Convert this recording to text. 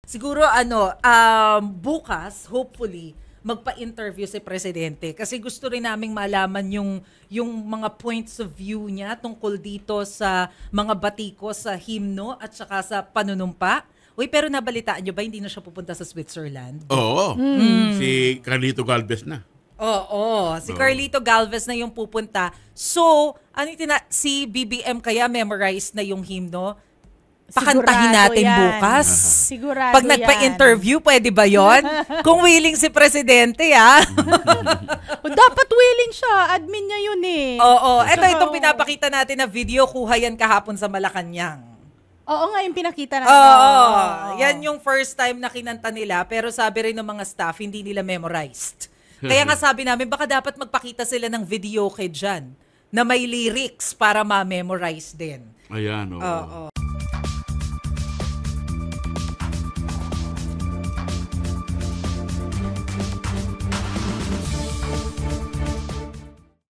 Siguro bukas, hopefully, magpa-interview si Presidente kasi gusto rin naming malaman yung mga points of view niya tungkol dito sa mga batiko sa himno at saka sa panunumpa. Uy, pero nabalitaan nyo ba hindi na siya pupunta sa Switzerland? Oo. Si Carlito Galvez na. Oo, si Carlito Galvez na yung pupunta. So, si BBM kaya memorized na yung himno? Pakantahin natin yan. bukas. Sigurado Pag nagpa-interview, pwede ba yon? Kung willing si Presidente, Dapat willing siya. Admin niya yun eh. Oo. Itong pinapakita natin na video, kuha yan kahapon sa Malacanang. Oo nga, yung pinakita natin. Oo. Yan yung first time na kinanta nila, pero sabi rin ng mga staff, hindi nila memorized. Kaya nga sabi namin, baka dapat magpakita sila ng video kay dyan na may lyrics para ma-memorize din. Ayan, oo. Oo.